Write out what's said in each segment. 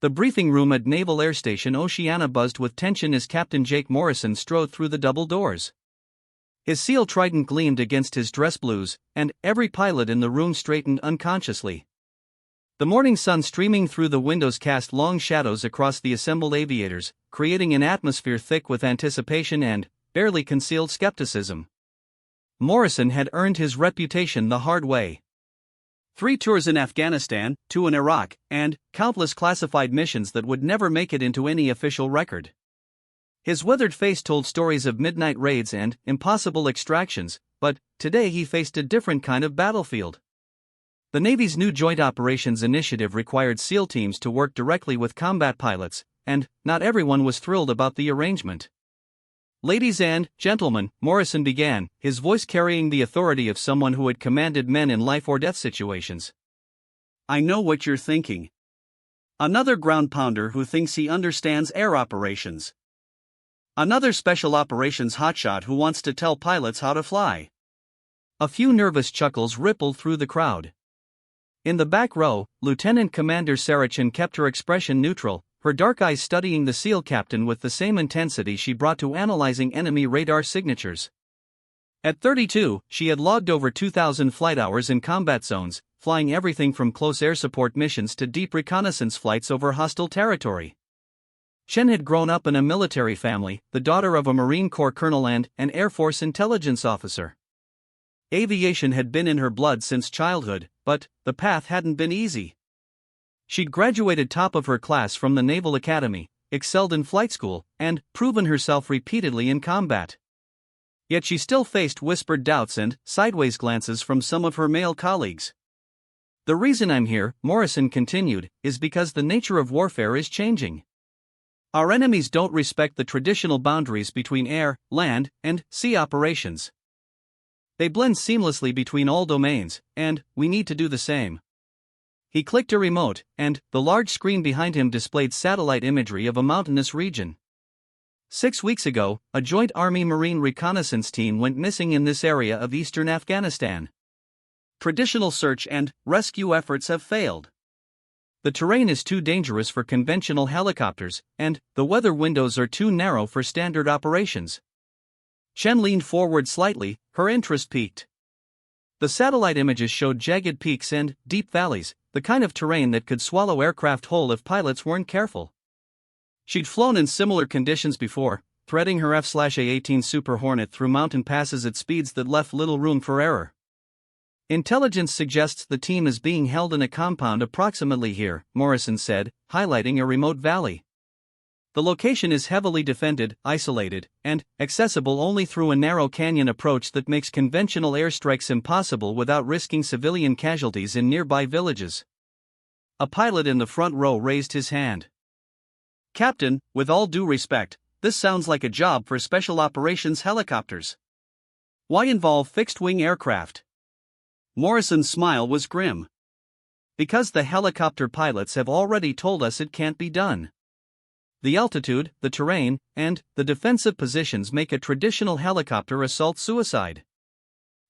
The briefing room at Naval Air Station Oceana buzzed with tension as Captain Jake Morrison strode through the double doors. His SEAL trident gleamed against his dress blues, and every pilot in the room straightened unconsciously. The morning sun streaming through the windows cast long shadows across the assembled aviators, creating an atmosphere thick with anticipation and barely concealed skepticism. Morrison had earned his reputation the hard way. 3 tours in Afghanistan, 2 in Iraq, and countless classified missions that would never make it into any official record. His withered face told stories of midnight raids and impossible extractions, but today he faced a different kind of battlefield. The Navy's new Joint Operations Initiative required SEAL teams to work directly with combat pilots, and not everyone was thrilled about the arrangement. "Ladies and gentlemen," Morrison began, his voice carrying the authority of someone who had commanded men in life-or-death situations. "I know what you're thinking. Another ground pounder who thinks he understands air operations. Another special operations hotshot who wants to tell pilots how to fly." A few nervous chuckles rippled through the crowd. In the back row, Lieutenant Commander Sarachin kept her expression neutral, her dark eyes studying the SEAL captain with the same intensity she brought to analyzing enemy radar signatures. At 32, she had logged over 2,000 flight hours in combat zones, flying everything from close air support missions to deep reconnaissance flights over hostile territory. Chen had grown up in a military family, the daughter of a Marine Corps colonel and an Air Force intelligence officer. Aviation had been in her blood since childhood, but the path hadn't been easy. She'd graduated top of her class from the Naval Academy, excelled in flight school, and proven herself repeatedly in combat. Yet she still faced whispered doubts and sideways glances from some of her male colleagues. "The reason I'm here," Morrison continued, "is because the nature of warfare is changing. Our enemies don't respect the traditional boundaries between air, land, and sea operations. They blend seamlessly between all domains, and we need to do the same." He clicked a remote, and the large screen behind him displayed satellite imagery of a mountainous region. 6 weeks ago, a joint Army-Marine reconnaissance team went missing in this area of eastern Afghanistan. Traditional search and rescue efforts have failed. The terrain is too dangerous for conventional helicopters, and the weather windows are too narrow for standard operations. Chen leaned forward slightly, her interest piqued. The satellite images showed jagged peaks and deep valleys, the kind of terrain that could swallow aircraft whole if pilots weren't careful. She'd flown in similar conditions before, threading her F/A-18 Super Hornet through mountain passes at speeds that left little room for error. "Intelligence suggests the team is being held in a compound approximately here," Morrison said, highlighting a remote valley. "The location is heavily defended, isolated, and accessible only through a narrow canyon approach that makes conventional airstrikes impossible without risking civilian casualties in nearby villages." A pilot in the front row raised his hand. "Captain, with all due respect, this sounds like a job for special operations helicopters. Why involve fixed-wing aircraft?" Morrison's smile was grim. "Because the helicopter pilots have already told us it can't be done. The altitude, the terrain, and the defensive positions make a traditional helicopter assault suicide.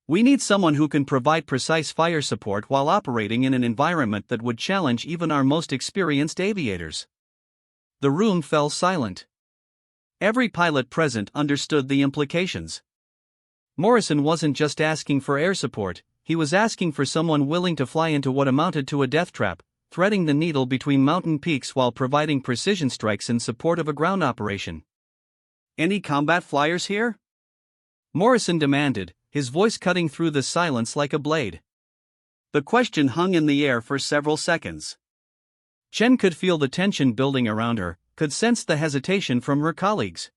We need someone who can provide precise fire support while operating in an environment that would challenge even our most experienced aviators." The room fell silent. Every pilot present understood the implications. Morrison wasn't just asking for air support, he was asking for someone willing to fly into what amounted to a death trap, threading the needle between mountain peaks while providing precision strikes in support of a ground operation. "Any combat flyers here?" Morrison demanded, his voice cutting through the silence like a blade. The question hung in the air for several seconds. Chen could feel the tension building around her, could sense the hesitation from her colleagues.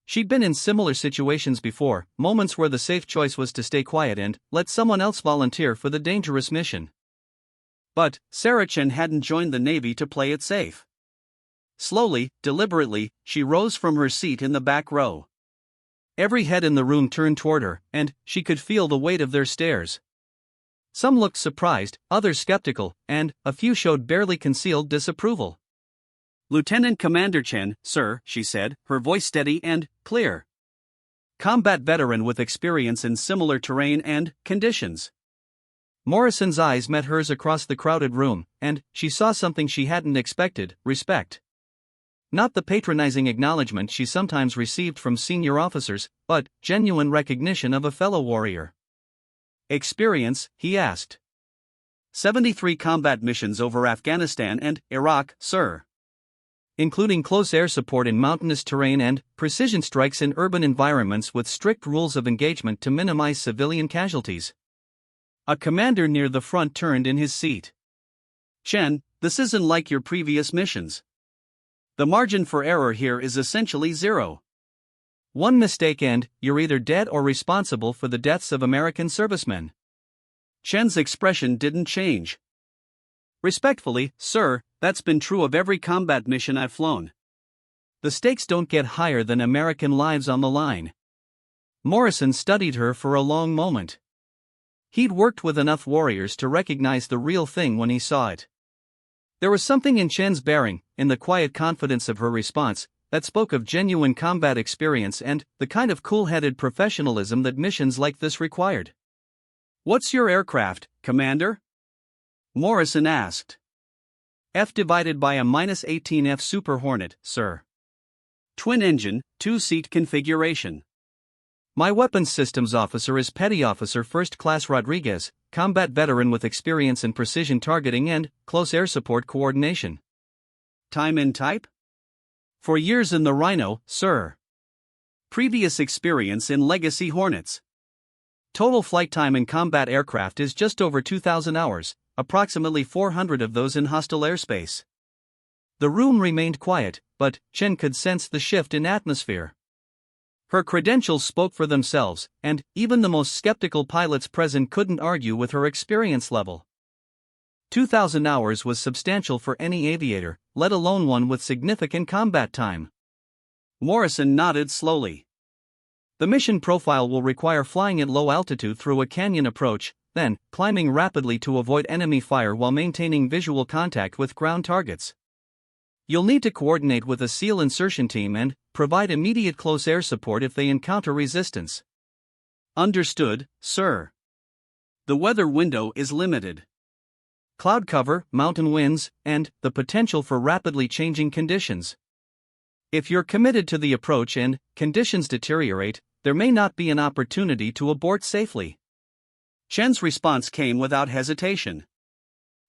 She'd been in similar situations before, moments where the safe choice was to stay quiet and let someone else volunteer for the dangerous mission. But Sarachin hadn't joined the Navy to play it safe. Slowly, deliberately, she rose from her seat in the back row. Every head in the room turned toward her, and she could feel the weight of their stares. Some looked surprised, others skeptical, and a few showed barely concealed disapproval. "Lieutenant Commander Chen, sir," she said, her voice steady and clear. "Combat veteran with experience in similar terrain and conditions. Morrison's eyes met hers across the crowded room, and she saw something she hadn't expected: respect. Not the patronizing acknowledgement she sometimes received from senior officers, but genuine recognition of a fellow warrior. Experience, he asked. 73 combat missions over Afghanistan and Iraq, sir. Including close air support in mountainous terrain and precision strikes in urban environments with strict rules of engagement to minimize civilian casualties. A commander near the front turned in his seat. Chen, this isn't like your previous missions. The margin for error here is essentially zero. One mistake and you're either dead or responsible for the deaths of American servicemen. Chen's expression didn't change. Respectfully, sir, that's been true of every combat mission I've flown. The stakes don't get higher than American lives on the line. Morrison studied her for a long moment. He'd worked with enough warriors to recognize the real thing when he saw it. There was something in Chen's bearing, in the quiet confidence of her response, that spoke of genuine combat experience and the kind of cool-headed professionalism that missions like this required. What's your aircraft, Commander? Morrison asked. F divided by a -18F Super Hornet, sir. Twin-engine, two-seat configuration. My weapons systems officer is Petty Officer First Class Rodriguez, combat veteran with experience in precision targeting and close air support coordination. Time and type? 4 years in the Rhino, sir. Previous experience in Legacy Hornets. Total flight time in combat aircraft is just over 2,000 hours, approximately 400 of those in hostile airspace. The room remained quiet, but Chen could sense the shift in atmosphere. Her credentials spoke for themselves, and even the most skeptical pilots present couldn't argue with her experience level. 2,000 hours was substantial for any aviator, let alone one with significant combat time. Morrison nodded slowly. The mission profile will require flying at low altitude through a canyon approach, then climbing rapidly to avoid enemy fire while maintaining visual contact with ground targets. You'll need to coordinate with a SEAL insertion team and provide immediate close air support if they encounter resistance. Understood, sir. The weather window is limited. Cloud cover, mountain winds, and the potential for rapidly changing conditions. If you're committed to the approach and conditions deteriorate, there may not be an opportunity to abort safely. Chen's response came without hesitation.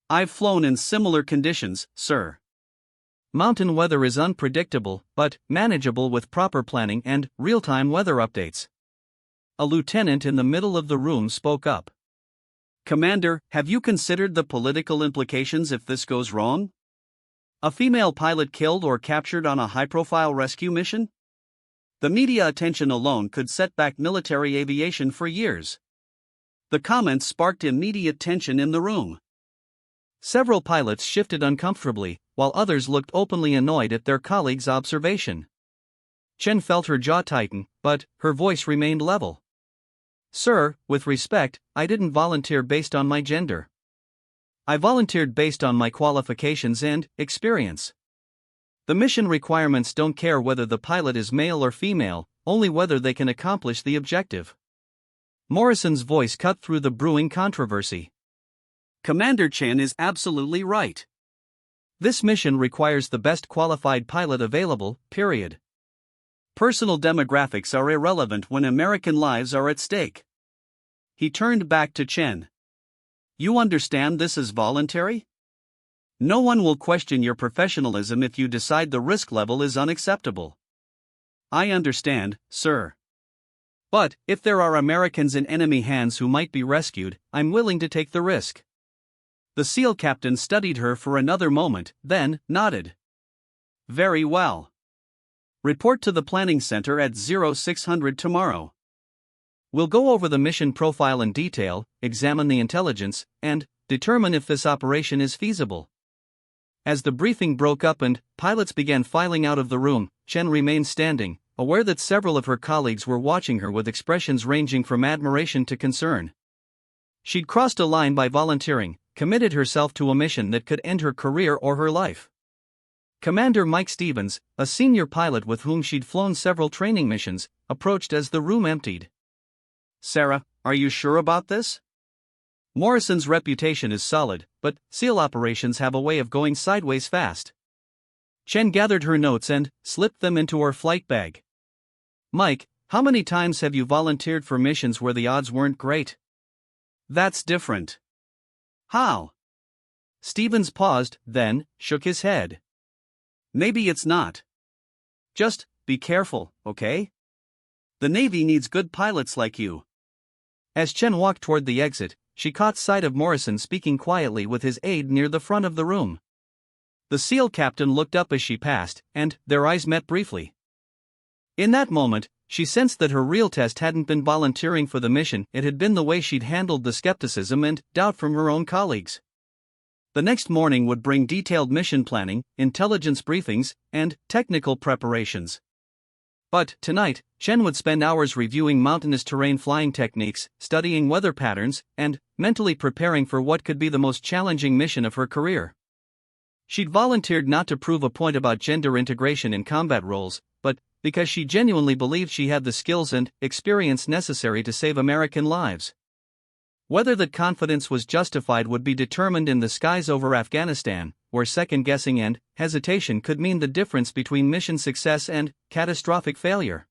I've flown in similar conditions, sir. Mountain weather is unpredictable, but manageable with proper planning and real-time weather updates. A lieutenant in the middle of the room spoke up. Commander, have you considered the political implications if this goes wrong? A female pilot killed or captured on a high-profile rescue mission? The media attention alone could set back military aviation for years. The comments sparked immediate tension in the room. Several pilots shifted uncomfortably, while others looked openly annoyed at their colleagues' observation. Chen felt her jaw tighten, but her voice remained level. Sir, with respect, I didn't volunteer based on my gender. I volunteered based on my qualifications and experience. The mission requirements don't care whether the pilot is male or female, only whether they can accomplish the objective. Morrison's voice cut through the brewing controversy. Commander Chen is absolutely right. This mission requires the best qualified pilot available, period. Personal demographics are irrelevant when American lives are at stake. He turned back to Chen. You understand this is voluntary? No one will question your professionalism if you decide the risk level is unacceptable. I understand, sir. But, if there are Americans in enemy hands who might be rescued, I'm willing to take the risk. The SEAL captain studied her for another moment, then nodded. Very well. Report to the planning center at 0600 tomorrow. We'll go over the mission profile in detail, examine the intelligence, and determine if this operation is feasible. As the briefing broke up and pilots began filing out of the room, Chen remained standing, aware that several of her colleagues were watching her with expressions ranging from admiration to concern. She'd crossed a line by volunteering, committed herself to a mission that could end her career or her life. Commander Mike Stevens, a senior pilot with whom she'd flown several training missions, approached as the room emptied. Sarah, are you sure about this? Morrison's reputation is solid, but SEAL operations have a way of going sideways fast. Chen gathered her notes and slipped them into her flight bag. Mike, how many times have you volunteered for missions where the odds weren't great? That's different. How? Stevens paused, then shook his head. Maybe it's not. Just be careful, okay? The Navy needs good pilots like you. As Chen walked toward the exit, she caught sight of Morrison speaking quietly with his aide near the front of the room. The SEAL captain looked up as she passed, and their eyes met briefly. In that moment, she sensed that her real test hadn't been volunteering for the mission, it had been the way she'd handled the skepticism and doubt from her own colleagues. The next morning would bring detailed mission planning, intelligence briefings, and technical preparations. But tonight, Chen would spend hours reviewing mountainous terrain flying techniques, studying weather patterns, and mentally preparing for what could be the most challenging mission of her career. She'd volunteered not to prove a point about gender integration in combat roles, but because she genuinely believed she had the skills and experience necessary to save American lives. Whether that confidence was justified would be determined in the skies over Afghanistan, where second-guessing and hesitation could mean the difference between mission success and catastrophic failure.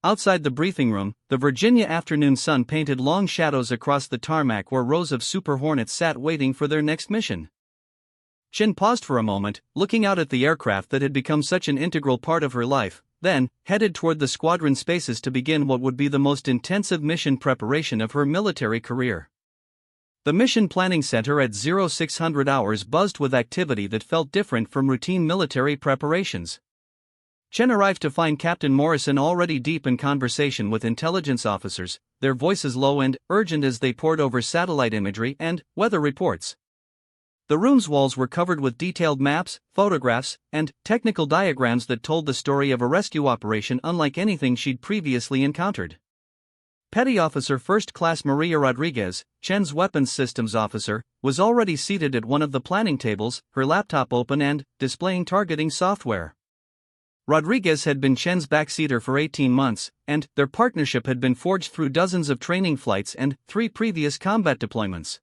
Outside the briefing room, the Virginia afternoon sun painted long shadows across the tarmac where rows of Super Hornets sat waiting for their next mission. Chen paused for a moment, looking out at the aircraft that had become such an integral part of her life, then headed toward the squadron spaces to begin what would be the most intensive mission preparation of her military career. The Mission Planning Center at 0600 hours buzzed with activity that felt different from routine military preparations. Chen arrived to find Captain Morrison already deep in conversation with intelligence officers, their voices low and urgent as they pored over satellite imagery and weather reports. The room's walls were covered with detailed maps, photographs, and technical diagrams that told the story of a rescue operation unlike anything she'd previously encountered. Petty Officer First Class Maria Rodriguez, Chen's weapons systems officer, was already seated at one of the planning tables, her laptop open and displaying targeting software. Rodriguez had been Chen's backseater for 18 months, and their partnership had been forged through dozens of training flights and 3 previous combat deployments.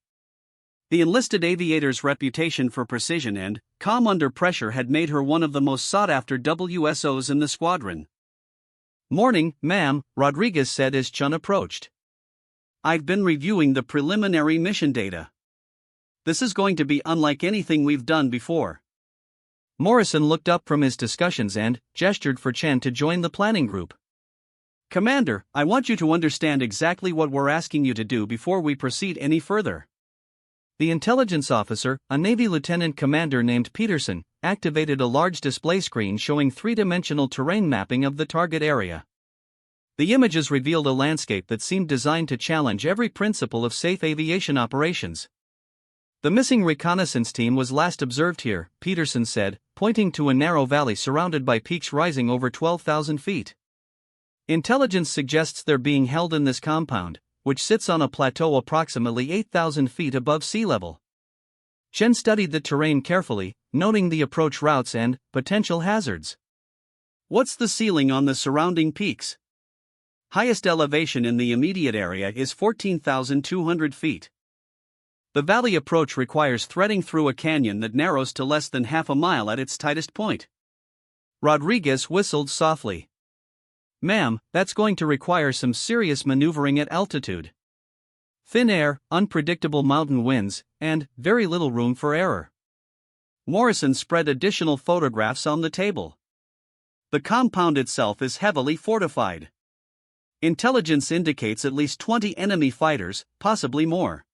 The enlisted aviator's reputation for precision and calm under pressure had made her one of the most sought-after WSOs in the squadron. "Morning, ma'am," Rodriguez said as Chen approached. "I've been reviewing the preliminary mission data. This is going to be unlike anything we've done before." Morrison looked up from his discussions and gestured for Chen to join the planning group. "Commander, I want you to understand exactly what we're asking you to do before we proceed any further." The intelligence officer, a Navy lieutenant commander named Peterson, activated a large display screen showing 3-dimensional terrain mapping of the target area. The images revealed a landscape that seemed designed to challenge every principle of safe aviation operations. "The missing reconnaissance team was last observed here," Peterson said, pointing to a narrow valley surrounded by peaks rising over 12,000 feet. "Intelligence suggests they're being held in this compound, which sits on a plateau approximately 8,000 feet above sea level." Chen studied the terrain carefully, noting the approach routes and potential hazards. "What's the ceiling on the surrounding peaks?" "Highest elevation in the immediate area is 14,200 feet. The valley approach requires threading through a canyon that narrows to less than half a mile at its tightest point." Rodriguez whistled softly. "Ma'am, that's going to require some serious maneuvering at altitude. Thin air, unpredictable mountain winds, and very little room for error." Morrison spread additional photographs on the table. "The compound itself is heavily fortified. Intelligence indicates at least 20 enemy fighters, possibly more.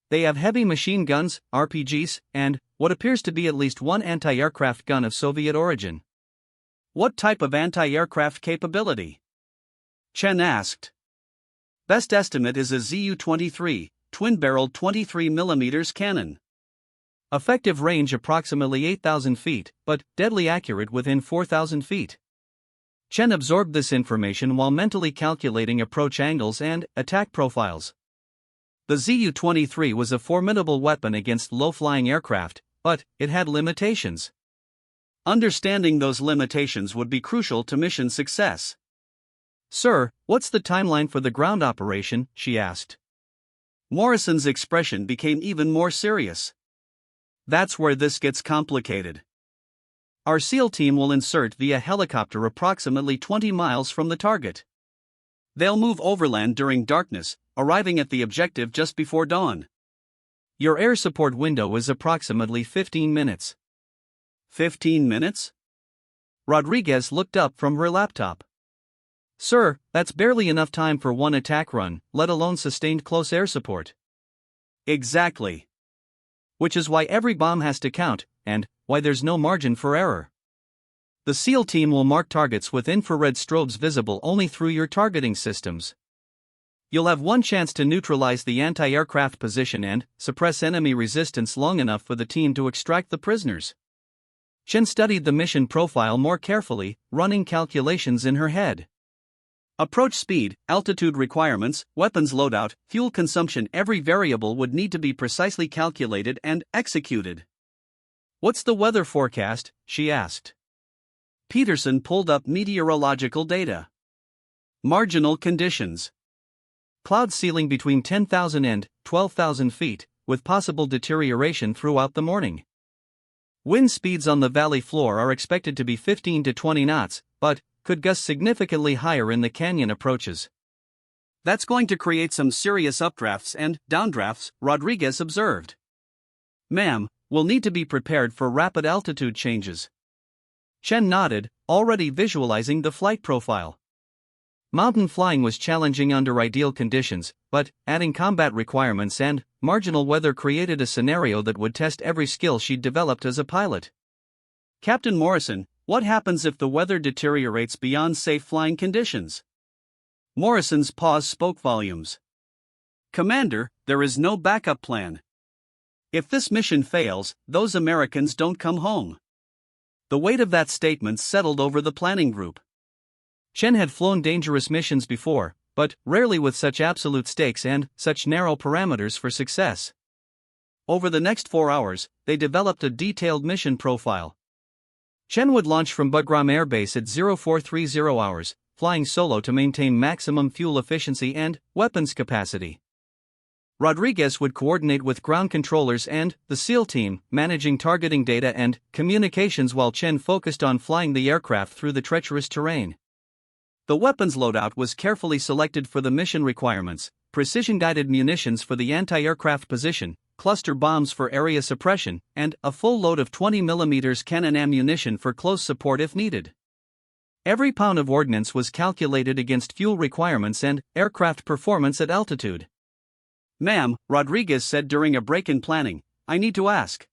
They have heavy machine guns, RPGs, and what appears to be at least one anti-aircraft gun of Soviet origin." "What type of anti-aircraft capability?" Chen asked. "Best estimate is a Zu-23, twin-barreled 23mm cannon. Effective range approximately 8,000 feet, but deadly accurate within 4,000 feet. Chen absorbed this information while mentally calculating approach angles and attack profiles. The Zu-23 was a formidable weapon against low-flying aircraft, but it had limitations. Understanding those limitations would be crucial to mission success." "Sir, what's the timeline for the ground operation?" she asked. Morrison's expression became even more serious. That's where this gets complicated. Our SEAL team will insert via helicopter approximately 20 miles from the target. They'll move overland during darkness, arriving at the objective just before dawn. Your air support window is approximately 15 minutes. 15 minutes? Rodriguez looked up from her laptop. Sir, that's barely enough time for one attack run, let alone sustained close air support. Exactly. Which is why every bomb has to count, and why there's no margin for error. The SEAL team will mark targets with infrared strobes visible only through your targeting systems. You'll have one chance to neutralize the anti-aircraft position and suppress enemy resistance long enough for the team to extract the prisoners. Chen studied the mission profile more carefully, running calculations in her head. Approach speed, altitude requirements, weapons loadout, fuel consumption, every variable would need to be precisely calculated and executed. What's the weather forecast? She asked. Peterson pulled up meteorological data. Marginal conditions. Cloud ceiling between 10,000 and 12,000 feet, with possible deterioration throughout the morning. Wind speeds on the valley floor are expected to be 15 to 20 knots, but could gust significantly higher in the canyon approaches. That's going to create some serious updrafts and downdrafts, Rodriguez observed. Ma'am, we'll need to be prepared for rapid altitude changes. Chen nodded, already visualizing the flight profile. Mountain flying was challenging under ideal conditions, but adding combat requirements and marginal weather created a scenario that would test every skill she'd developed as a pilot. Captain Morrison, what happens if the weather deteriorates beyond safe flying conditions? Morrison's pause spoke volumes. Commander, there is no backup plan. If this mission fails, those Americans don't come home. The weight of that statement settled over the planning group. Chen had flown dangerous missions before, but rarely with such absolute stakes and such narrow parameters for success. Over the next 4 hours, they developed a detailed mission profile. Chen would launch from Bugram Air Base at 0430 hours, flying solo to maintain maximum fuel efficiency and weapons capacity. Rodriguez would coordinate with ground controllers and the SEAL team, managing targeting data and communications while Chen focused on flying the aircraft through the treacherous terrain. The weapons loadout was carefully selected for the mission requirements: precision-guided munitions for the anti-aircraft position, cluster bombs for area suppression, and a full load of 20mm cannon ammunition for close support if needed. Every pound of ordnance was calculated against fuel requirements and aircraft performance at altitude. Ma'am, Rodriguez said during a break in planning, I need to ask.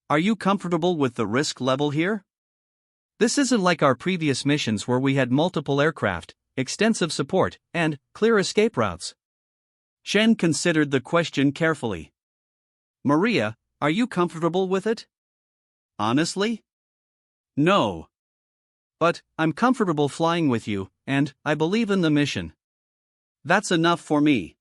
Are you comfortable with the risk level here? This isn't like our previous missions where we had multiple aircraft, extensive support, and clear escape routes. Chen considered the question carefully. Maria, are you comfortable with it? Honestly? No. But I'm comfortable flying with you, and I believe in the mission. That's enough for me.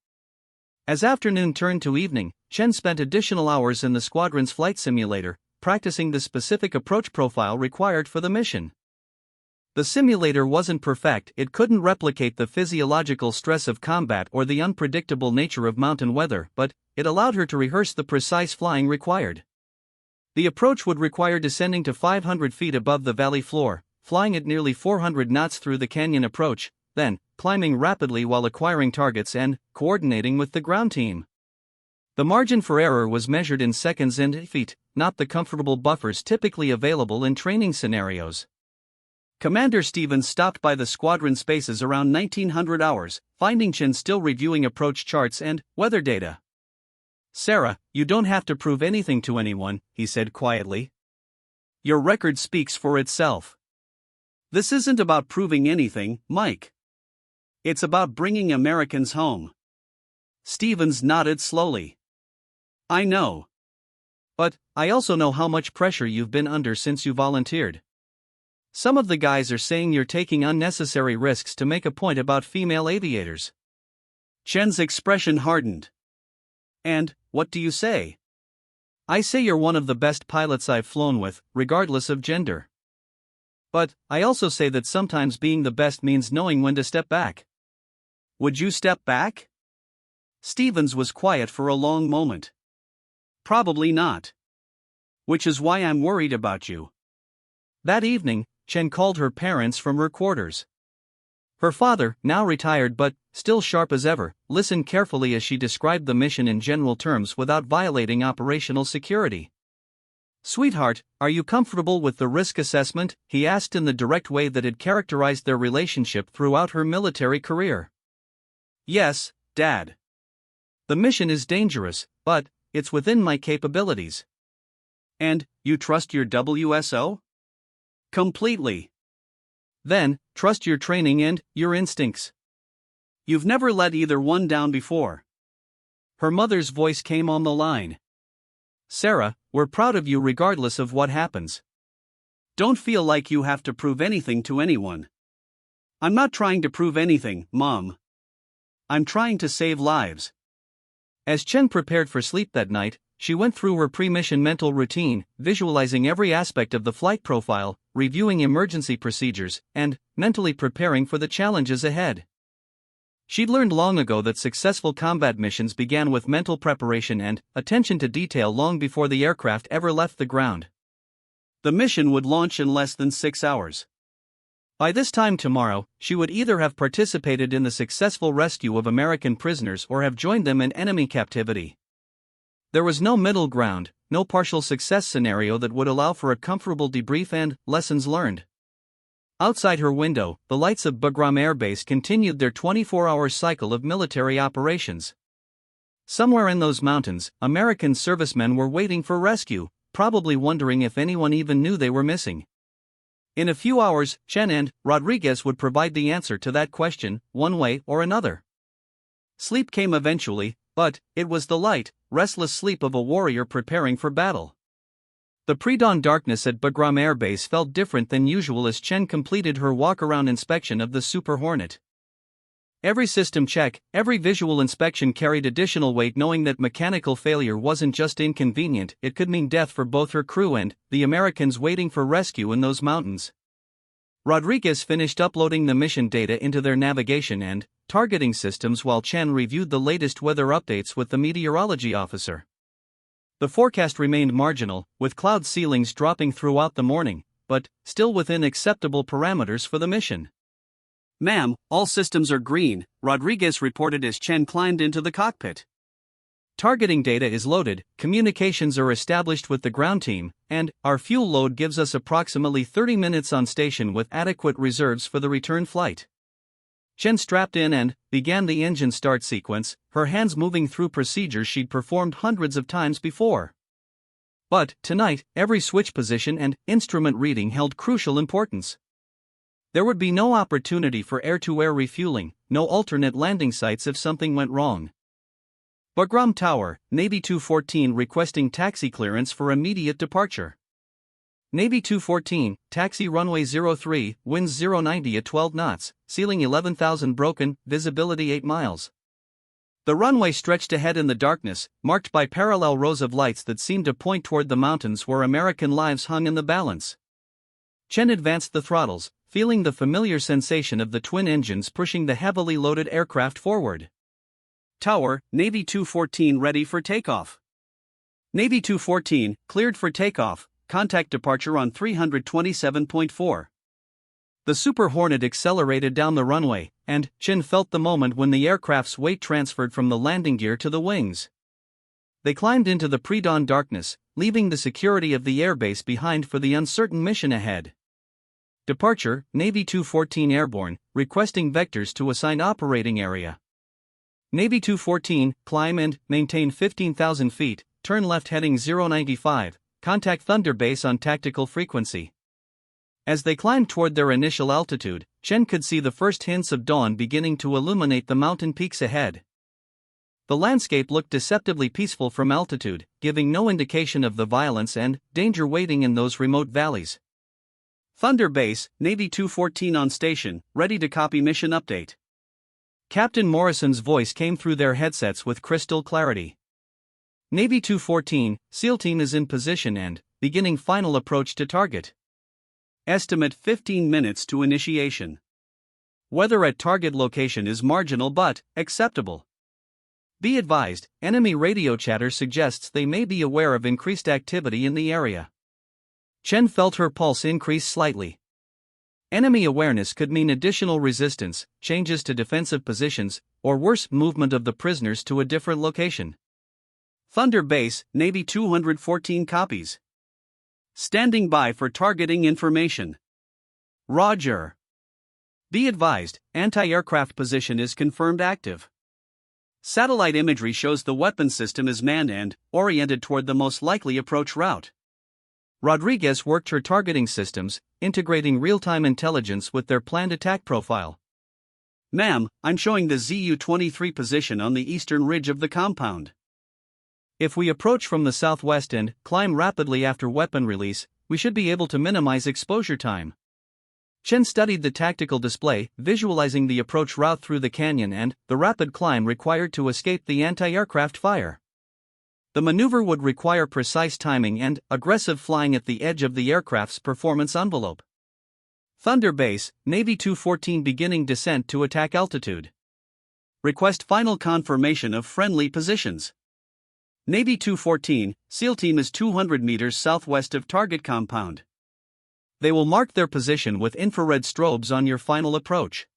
As afternoon turned to evening, Chen spent additional hours in the squadron's flight simulator, practicing the specific approach profile required for the mission. The simulator wasn't perfect, it couldn't replicate the physiological stress of combat or the unpredictable nature of mountain weather, but it allowed her to rehearse the precise flying required. The approach would require descending to 500 feet above the valley floor, flying at nearly 400 knots through the canyon approach, then climbing rapidly while acquiring targets and coordinating with the ground team. The margin for error was measured in seconds and feet, not the comfortable buffers typically available in training scenarios. Commander Stevens stopped by the squadron spaces around 1900 hours, finding Chen still reviewing approach charts and weather data. Sarah, you don't have to prove anything to anyone, he said quietly. Your record speaks for itself. This isn't about proving anything, Mike. It's about bringing Americans home. Stevens nodded slowly. I know. But I also know how much pressure you've been under since you volunteered. Some of the guys are saying you're taking unnecessary risks to make a point about female aviators. Chen's expression hardened. And what do you say? I say you're one of the best pilots I've flown with, regardless of gender. But I also say that sometimes being the best means knowing when to step back. Would you step back? Stevens was quiet for a long moment. Probably not. Which is why I'm worried about you. That evening, Chen called her parents from her quarters. Her father, now retired but still sharp as ever, listened carefully as she described the mission in general terms without violating operational security. "Sweetheart, are you comfortable with the risk assessment?" he asked in the direct way that had characterized their relationship throughout her military career. "Yes, Dad. The mission is dangerous, but it's within my capabilities." "And you trust your WSO?" "Completely." "Then, trust your training and your instincts." "You've never let either one down before." Her mother's voice came on the line. "Sarah, we're proud of you regardless of what happens." "Don't feel like you have to prove anything to anyone." "I'm not trying to prove anything, Mom. I'm trying to save lives." As Chen prepared for sleep that night, she went through her pre-mission mental routine, visualizing every aspect of the flight profile, reviewing emergency procedures, and mentally preparing for the challenges ahead. She'd learned long ago that successful combat missions began with mental preparation and attention to detail long before the aircraft ever left the ground. The mission would launch in less than 6 hours. By this time tomorrow, she would either have participated in the successful rescue of American prisoners or have joined them in enemy captivity. There was no middle ground, no partial success scenario that would allow for a comfortable debrief and lessons learned. Outside her window, the lights of Bagram Air Base continued their 24-hour cycle of military operations. Somewhere in those mountains, American servicemen were waiting for rescue, probably wondering if anyone even knew they were missing. In a few hours, Chen and Rodriguez would provide the answer to that question, one way or another. Sleep came eventually, but it was the light, restless sleep of a warrior preparing for battle. The pre-dawn darkness at Bagram Air Base felt different than usual as Chen completed her walk-around inspection of the Super Hornet. Every system check, every visual inspection carried additional weight, knowing that mechanical failure wasn't just inconvenient, it could mean death for both her crew and the Americans waiting for rescue in those mountains. Rodriguez finished uploading the mission data into their navigation and targeting systems while Chen reviewed the latest weather updates with the meteorology officer. The forecast remained marginal, with cloud ceilings dropping throughout the morning, but still within acceptable parameters for the mission. "Ma'am, all systems are green," Rodriguez reported as Chen climbed into the cockpit. "Targeting data is loaded, communications are established with the ground team, and our fuel load gives us approximately 30 minutes on station with adequate reserves for the return flight." Chen strapped in and began the engine start sequence, her hands moving through procedures she'd performed hundreds of times before. But, tonight, every switch position and instrument reading held crucial importance. There would be no opportunity for air-to-air refueling, no alternate landing sites if something went wrong. Bagram Tower, Navy 214 requesting taxi clearance for immediate departure. Navy 214, taxi runway 03, winds 090 at 12 knots, ceiling 11,000 broken, visibility 8 miles. The runway stretched ahead in the darkness, marked by parallel rows of lights that seemed to point toward the mountains where American lives hung in the balance. Chen advanced the throttles, feeling the familiar sensation of the twin engines pushing the heavily loaded aircraft forward. "Tower, Navy 214 ready for takeoff." Navy 214, cleared for takeoff. Contact departure on 327.4. The Super Hornet accelerated down the runway, and Chen felt the moment when the aircraft's weight transferred from the landing gear to the wings. They climbed into the pre-dawn darkness, leaving the security of the airbase behind for the uncertain mission ahead. Departure, Navy 214 airborne, requesting vectors to assigned operating area. Navy 214, climb and maintain 15,000 feet, turn left heading 095. Contact Thunder Base on tactical frequency. As they climbed toward their initial altitude, Chen could see the first hints of dawn beginning to illuminate the mountain peaks ahead. The landscape looked deceptively peaceful from altitude, giving no indication of the violence and danger waiting in those remote valleys. "Thunder Base, Navy 214 on station, ready to copy mission update." Captain Morrison's voice came through their headsets with crystal clarity. "Navy 214, SEAL team is in position and beginning final approach to target. Estimate 15 minutes to initiation. Weather at target location is marginal but acceptable. Be advised, enemy radio chatter suggests they may be aware of increased activity in the area. Chen felt her pulse increase slightly. Enemy awareness could mean additional resistance, changes to defensive positions, or worse, movement of the prisoners to a different location. Thunder Base, Navy 214 copies. Standing by for targeting information. Roger. Be advised, anti-aircraft position is confirmed active. Satellite imagery shows the weapon system is manned and oriented toward the most likely approach route. Rodriguez worked her targeting systems, integrating real-time intelligence with their planned attack profile. Ma'am, I'm showing the ZU-23 position on the eastern ridge of the compound. If we approach from the southwest and climb rapidly after weapon release, we should be able to minimize exposure time. Chen studied the tactical display, visualizing the approach route through the canyon and the rapid climb required to escape the anti-aircraft fire. The maneuver would require precise timing and aggressive flying at the edge of the aircraft's performance envelope. Thunder Base, Navy 214 beginning descent to attack altitude. Request final confirmation of friendly positions. Navy 214, SEAL team is 200 meters southwest of target compound. They will mark their position with infrared strobes on your final approach.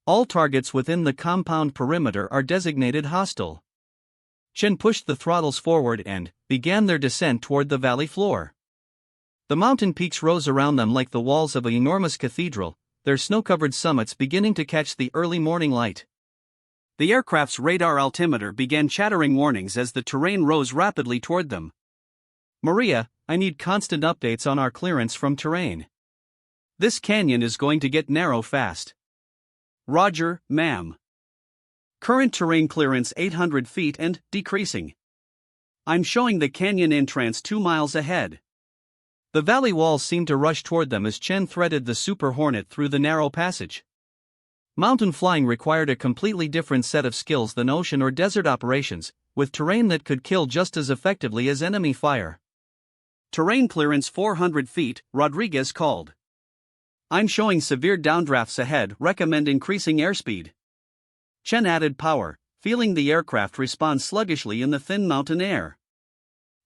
All targets within the compound perimeter are designated hostile. Chen pushed the throttles forward and began their descent toward the valley floor. The mountain peaks rose around them like the walls of an enormous cathedral, their snow-covered summits beginning to catch the early morning light. The aircraft's radar altimeter began chattering warnings as the terrain rose rapidly toward them. Maria, I need constant updates on our clearance from terrain. This canyon is going to get narrow fast. Roger, ma'am. Current terrain clearance 800 feet and decreasing. I'm showing the canyon entrance 2 miles ahead. The valley walls seemed to rush toward them as Chen threaded the Super Hornet through the narrow passage. Mountain flying required a completely different set of skills than ocean or desert operations, with terrain that could kill just as effectively as enemy fire. Terrain clearance 400 feet, Rodriguez called. I'm showing severe downdrafts ahead, recommend increasing airspeed. Chen added power, feeling the aircraft respond sluggishly in the thin mountain air.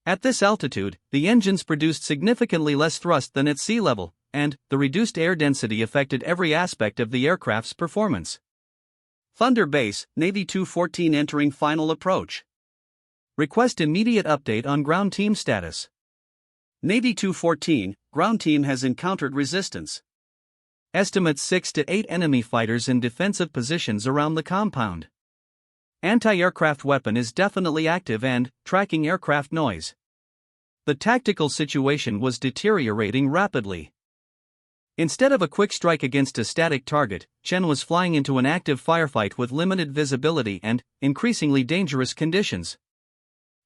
At this altitude, the engines produced significantly less thrust than at sea level, and the reduced air density affected every aspect of the aircraft's performance. Thunder Base, Navy 214 entering final approach. Request immediate update on ground team status. Navy 214, ground team has encountered resistance. Estimates 6 to 8 enemy fighters in defensive positions around the compound. Anti-aircraft weapon is definitely active and tracking aircraft noise. The tactical situation was deteriorating rapidly. Instead of a quick strike against a static target, Chen was flying into an active firefight with limited visibility and increasingly dangerous conditions.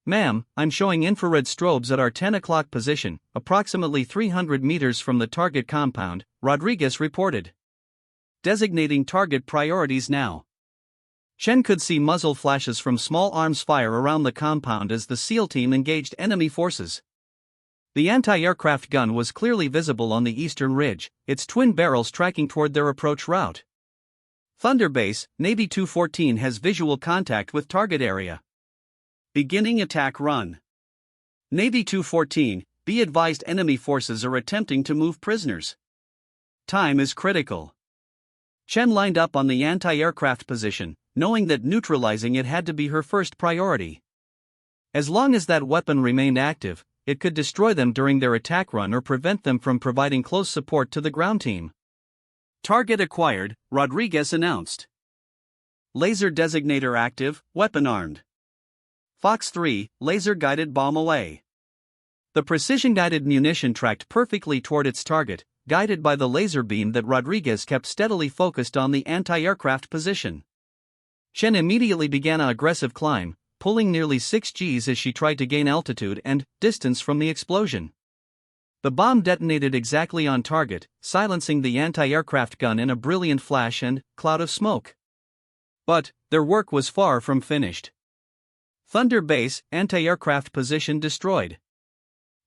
Ma'am, I'm showing infrared strobes at our 10 o'clock position, approximately 300 meters from the target compound, Rodriguez reported. Designating target priorities now. Chen could see muzzle flashes from small arms fire around the compound as the SEAL team engaged enemy forces. The anti-aircraft gun was clearly visible on the eastern ridge, its twin barrels tracking toward their approach route. Thunder Base, Navy 214 has visual contact with target area. Beginning attack run. Navy 214, be advised enemy forces are attempting to move prisoners. Time is critical. Chen lined up on the anti-aircraft position, knowing that neutralizing it had to be her first priority. As long as that weapon remained active, it could destroy them during their attack run or prevent them from providing close support to the ground team. Target acquired, Rodriguez announced. Laser designator active, weapon armed. Fox 3, laser-guided bomb away. The precision-guided munition tracked perfectly toward its target, guided by the laser beam that Rodriguez kept steadily focused on the anti-aircraft position. Chen immediately began an aggressive climb, pulling nearly 6 Gs as she tried to gain altitude and distance from the explosion. The bomb detonated exactly on target, silencing the anti-aircraft gun in a brilliant flash and cloud of smoke. But their work was far from finished. Thunder Base, anti-aircraft position destroyed.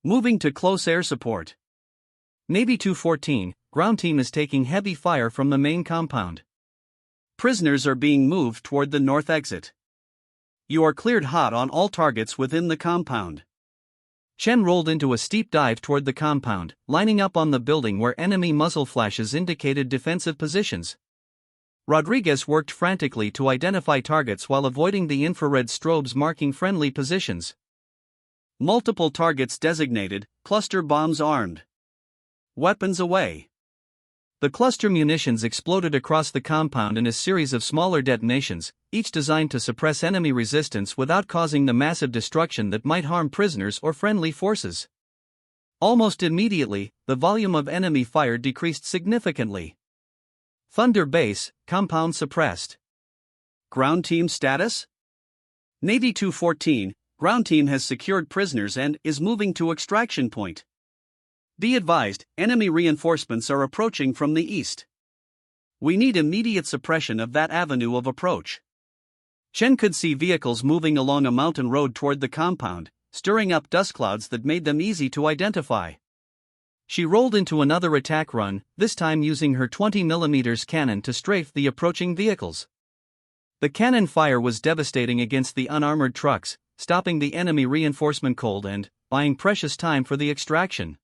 Moving to close air support. Navy 214, ground team is taking heavy fire from the main compound. Prisoners are being moved toward the north exit. You are cleared hot on all targets within the compound. Chen rolled into a steep dive toward the compound, lining up on the building where enemy muzzle flashes indicated defensive positions. Rodriguez worked frantically to identify targets while avoiding the infrared strobes marking friendly positions. Multiple targets designated, cluster bombs armed. Weapons away. The cluster munitions exploded across the compound in a series of smaller detonations, each designed to suppress enemy resistance without causing the massive destruction that might harm prisoners or friendly forces. Almost immediately, the volume of enemy fire decreased significantly. Thunder Base, compound suppressed. Ground team status? Navy 214, ground team has secured prisoners and is moving to extraction point. Be advised, enemy reinforcements are approaching from the east. We need immediate suppression of that avenue of approach. Chen could see vehicles moving along a mountain road toward the compound, stirring up dust clouds that made them easy to identify. She rolled into another attack run, this time using her 20mm cannon to strafe the approaching vehicles. The cannon fire was devastating against the unarmored trucks, stopping the enemy reinforcement cold and buying precious time for the extraction.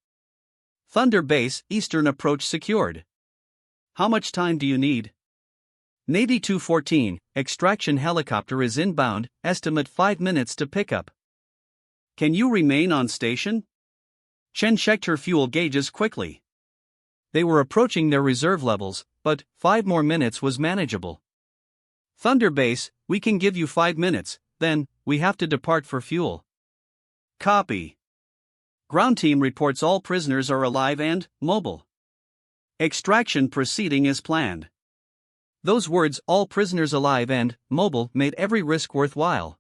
Thunder Base, eastern approach secured. How much time do you need? Navy 214, extraction helicopter is inbound, estimate 5 minutes to pickup. Can you remain on station? Chen checked her fuel gauges quickly. They were approaching their reserve levels, but 5 more minutes was manageable. Thunder Base, we can give you 5 minutes, then we have to depart for fuel. Copy. Ground team reports all prisoners are alive and mobile. Extraction proceeding as planned. Those words, all prisoners alive and mobile, made every risk worthwhile.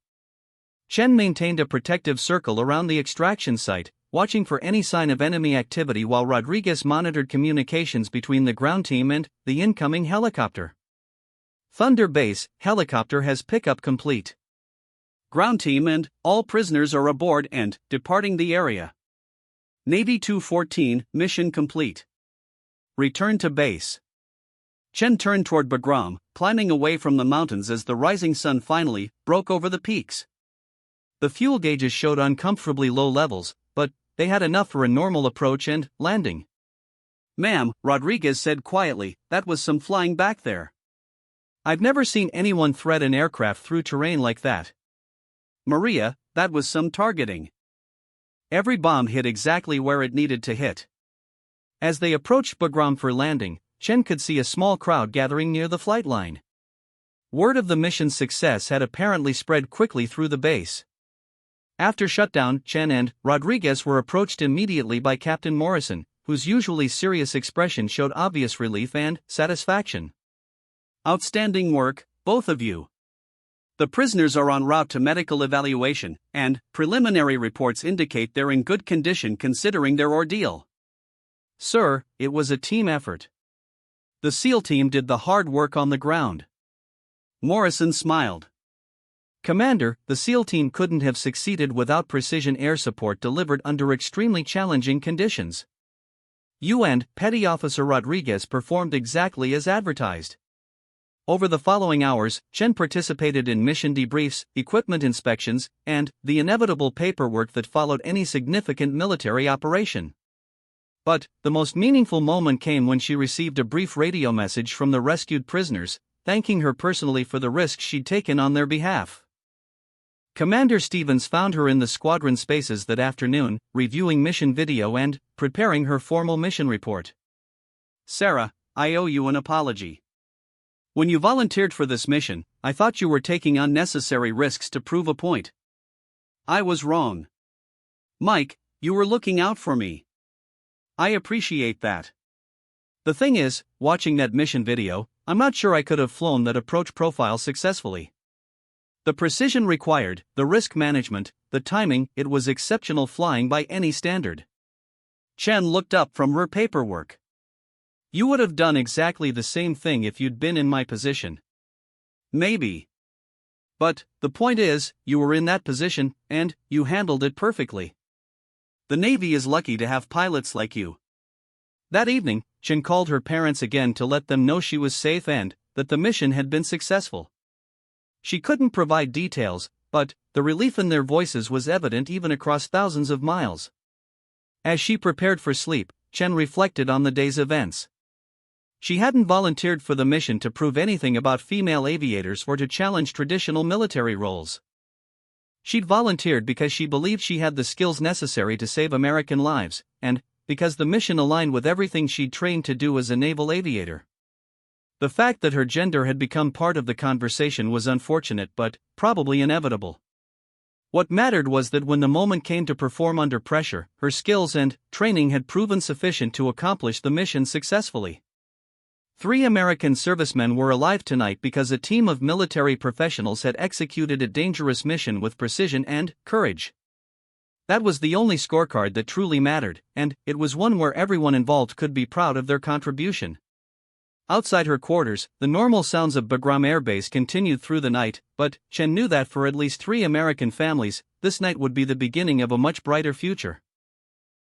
Chen maintained a protective circle around the extraction site, watching for any sign of enemy activity while Rodriguez monitored communications between the ground team and the incoming helicopter. Thunder Base, helicopter has pickup complete. Ground team and all prisoners are aboard and departing the area. Navy 214, mission complete. Return to base. Chen turned toward Bagram, climbing away from the mountains as the rising sun finally broke over the peaks. The fuel gauges showed uncomfortably low levels, but they had enough for a normal approach and landing. Ma'am, Rodriguez said quietly, that was some flying back there. I've never seen anyone thread an aircraft through terrain like that. Maria, that was some targeting. Every bomb hit exactly where it needed to hit. As they approached Bagram for landing, Chen could see a small crowd gathering near the flight line. Word of the mission's success had apparently spread quickly through the base. After shutdown, Chen and Rodriguez were approached immediately by Captain Morrison, whose usually serious expression showed obvious relief and satisfaction. Outstanding work, both of you. The prisoners are en route to medical evaluation, and preliminary reports indicate they're in good condition considering their ordeal. Sir, it was a team effort. The SEAL team did the hard work on the ground. Morrison smiled. Commander, the SEAL team couldn't have succeeded without precision air support delivered under extremely challenging conditions. You and Petty Officer Rodriguez performed exactly as advertised. Over the following hours, Chen participated in mission debriefs, equipment inspections, and the inevitable paperwork that followed any significant military operation. But the most meaningful moment came when she received a brief radio message from the rescued prisoners, thanking her personally for the risks she'd taken on their behalf. Commander Stevens found her in the squadron spaces that afternoon, reviewing mission video and preparing her formal mission report. Sarah, I owe you an apology. When you volunteered for this mission, I thought you were taking unnecessary risks to prove a point. I was wrong. Mike, you were looking out for me. I appreciate that. The thing is, watching that mission video, I'm not sure I could have flown that approach profile successfully. The precision required, the risk management, the timing, it was exceptional flying by any standard. Chen looked up from her paperwork. You would have done exactly the same thing if you'd been in my position. Maybe. But the point is, you were in that position, and you handled it perfectly. The Navy is lucky to have pilots like you. That evening, Chen called her parents again to let them know she was safe and that the mission had been successful. She couldn't provide details, but the relief in their voices was evident even across thousands of miles. As she prepared for sleep, Chen reflected on the day's events. She hadn't volunteered for the mission to prove anything about female aviators or to challenge traditional military roles. She'd volunteered because she believed she had the skills necessary to save American lives, and because the mission aligned with everything she'd trained to do as a naval aviator. The fact that her gender had become part of the conversation was unfortunate but probably inevitable. What mattered was that when the moment came to perform under pressure, her skills and training had proven sufficient to accomplish the mission successfully. 3 American servicemen were alive tonight because a team of military professionals had executed a dangerous mission with precision and courage. That was the only scorecard that truly mattered, and it was one where everyone involved could be proud of their contribution. Outside her quarters, the normal sounds of Bagram Air Base continued through the night, but Chen knew that for at least 3 American families, this night would be the beginning of a much brighter future.